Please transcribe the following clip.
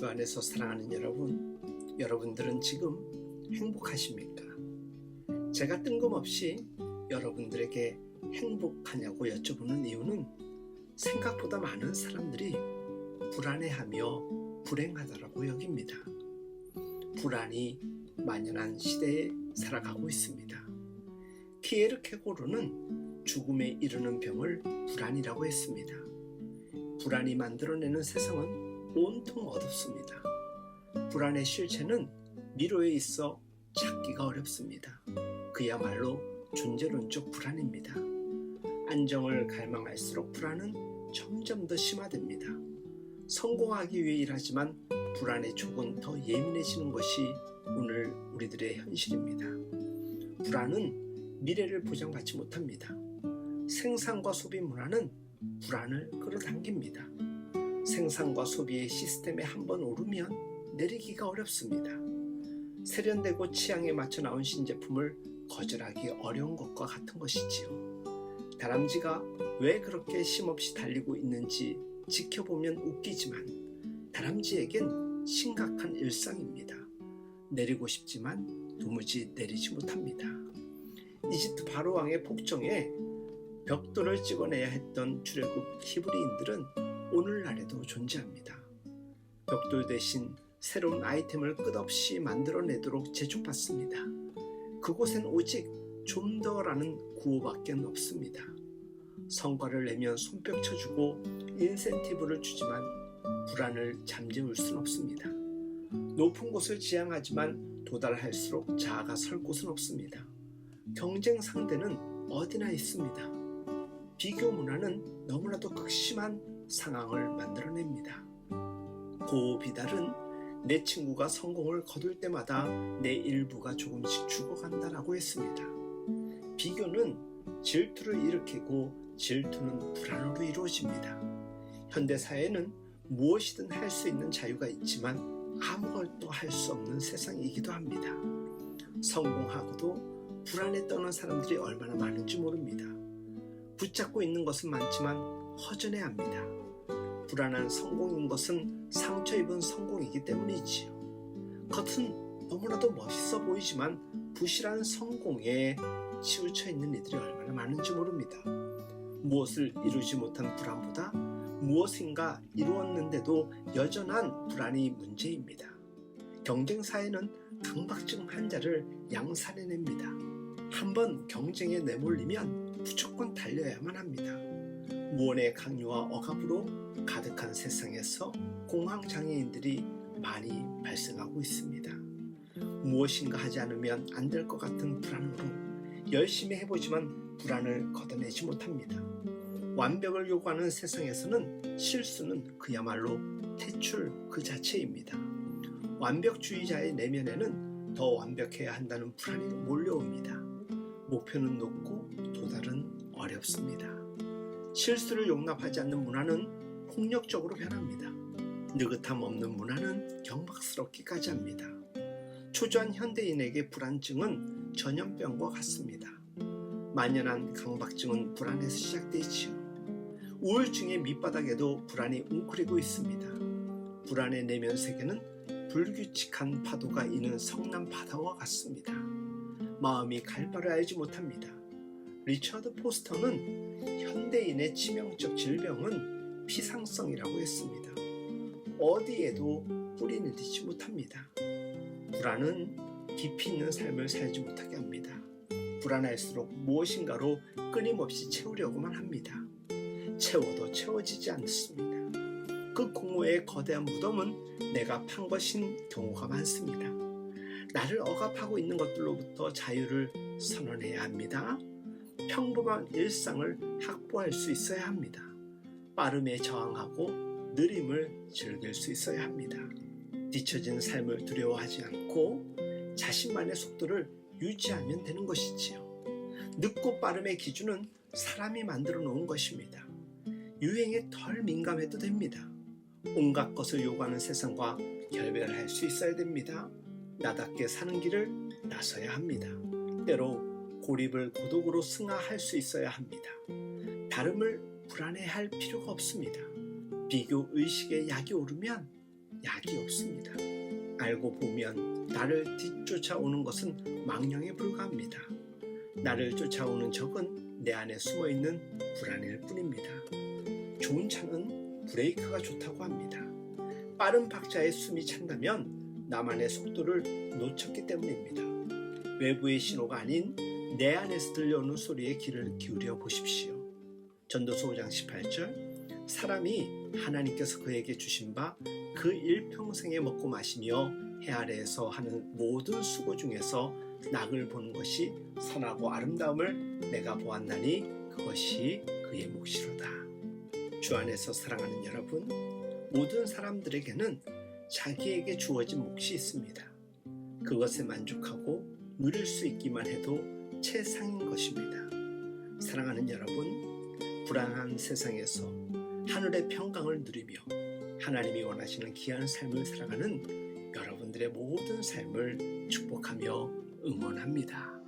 주 안에서 사랑하는 여러분들은 지금 행복하십니까? 제가 뜬금없이 여러분들에게 행복하냐고 여쭤보는 이유는 생각보다 많은 사람들이 불안해하며 불행하다라고 여깁니다. 불안이 만연한 시대에 살아가고 있습니다. 키에르케고르는 죽음에 이르는 병을 불안이라고 했습니다. 불안이 만들어내는 세상은 온통 어둡습니다. 불안의 실체는 미로에 있어 찾기가 어렵습니다. 그야말로 존재론적 불안입니다. 안정을 갈망할수록 불안은 점점 더 심화됩니다. 성공하기 위해 일하지만 불안의 촉은 더 예민해지는 것이 오늘 우리들의 현실입니다. 불안은 미래를 보장받지 못합니다. 생산과 소비 문화는 불안을 끌어당깁니다. 생산과 소비의 시스템에 한번 오르면 내리기가 어렵습니다. 세련되고 취향에 맞춰 나온 신제품을 거절하기 어려운 것과 같은 것이지요. 다람쥐가 왜 그렇게 쉼없이 달리고 있는지 지켜보면 웃기지만 다람쥐에겐 심각한 일상입니다. 내리고 싶지만 도무지 내리지 못합니다. 이집트 바로왕의 폭정에 벽돌을 찍어내야 했던 출애굽 히브리인들은 오늘날에도 존재합니다. 벽돌 대신 새로운 아이템을 끝없이 만들어내도록 제촉받습니다. 그곳엔 오직 좀 더라는 구호밖에 없습니다. 성과를 내면 손뼉 쳐주고 인센티브를 주지만 불안을 잠재울 순 없습니다. 높은 곳을 지향하지만 도달할수록 자아가 설 곳은 없습니다. 경쟁 상대는 어디나 있습니다. 비교 문화는 너무나도 극심한 상황을 만들어냅니다. 고비달은 내 친구가 성공을 거둘 때마다 내 일부가 조금씩 죽어간다라고 했습니다. 비교는 질투를 일으키고 질투는 불안으로 이루어집니다. 현대사회는 무엇이든 할 수 있는 자유가 있지만 아무것도 할 수 없는 세상이기도 합니다. 성공하고도 불안에 떠는 사람들이 얼마나 많은지 모릅니다. 붙잡고 있는 것은 많지만 허전해합니다. 불안한 성공인 것은 상처 입은 성공이기 때문이지요. 겉은 너무나도 멋있어 보이지만 부실한 성공에 치우쳐 있는 이들이 얼마나 많은지 모릅니다. 무엇을 이루지 못한 불안보다 무엇인가 이루었는데도 여전한 불안이 문제입니다. 경쟁사회는 강박증 환자를 양산해냅니다. 한번 경쟁에 내몰리면 무조건 달려야만 합니다. 무언의 강요와 억압으로 가득한 세상에서 공황장애인들이 많이 발생하고 있습니다. 무엇인가 하지 않으면 안 될 것 같은 불안으로 열심히 해보지만 불안을 걷어내지 못합니다. 완벽을 요구하는 세상에서는 실수는 그야말로 퇴출 그 자체입니다. 완벽주의자의 내면에는 더 완벽해야 한다는 불안이 몰려옵니다. 목표는 높고 도달은 어렵습니다. 실수를 용납하지 않는 문화는 폭력적으로 변합니다. 느긋함 없는 문화는 경박스럽기까지 합니다. 초조한 현대인에게 불안증은 전염병과 같습니다. 만연한 강박증은 불안에서 시작되지요. 우울증의 밑바닥에도 불안이 웅크리고 있습니다. 불안의 내면 세계는 불규칙한 파도가 이는 성난 바다와 같습니다. 마음이 갈 바를 알지 못합니다. 리처드 포스터는 현대인의 치명적 질병은 피상성이라고 했습니다. 어디에도 뿌리 내리지 못합니다. 불안은 깊이 있는 삶을 살지 못하게 합니다. 불안할수록 무엇인가로 끊임없이 채우려고만 합니다. 채워도 채워지지 않습니다. 그 공허의 거대한 무덤은 내가 판 것인 경우가 많습니다. 나를 억압하고 있는 것들로부터 자유를 선언해야 합니다. 평범한 일상을 확보할 수 있어야 합니다. 빠름에 저항하고 느림을 즐길 수 있어야 합니다. 뒤처진 삶을 두려워하지 않고 자신만의 속도를 유지하면 되는 것이지요. 늦고 빠름의 기준은 사람이 만들어 놓은 것입니다. 유행에 덜 민감해도 됩니다. 온갖 것을 요구하는 세상과 결별할 수 있어야 됩니다. 나답게 사는 길을 나서야 합니다. 때로 고립을 고독으로 승화할 수 있어야 합니다. 다름을 불안해할 필요가 없습니다. 비교 의식의 약이 오르면 약이 없습니다. 알고 보면 나를 뒤쫓아오는 것은 망령에 불과합니다. 나를 쫓아오는 적은 내 안에 숨어있는 불안일 뿐입니다. 좋은 차는 브레이크가 좋다고 합니다. 빠른 박자에 숨이 찬다면 나만의 속도를 놓쳤기 때문입니다. 외부의 신호가 아닌 내 안에서 들려오는 소리에 귀를 기울여 보십시오. 전도서 5장 18절 사람이 하나님께서 그에게 주신 바 그 일평생에 먹고 마시며 해 아래에서 하는 모든 수고 중에서 낙을 보는 것이 선하고 아름다움을 내가 보았나니 그것이 그의 몫이로다. 주 안에서 사랑하는 여러분, 모든 사람들에게는 자기에게 주어진 몫이 있습니다. 그것에 만족하고 누릴 수 있기만 해도 최상인 것입니다. 사랑하는 여러분, 불안한 세상에서 하늘의 평강을 누리며 하나님이 원하시는 귀한 삶을 살아가는 여러분들의 모든 삶을 축복하며 응원합니다.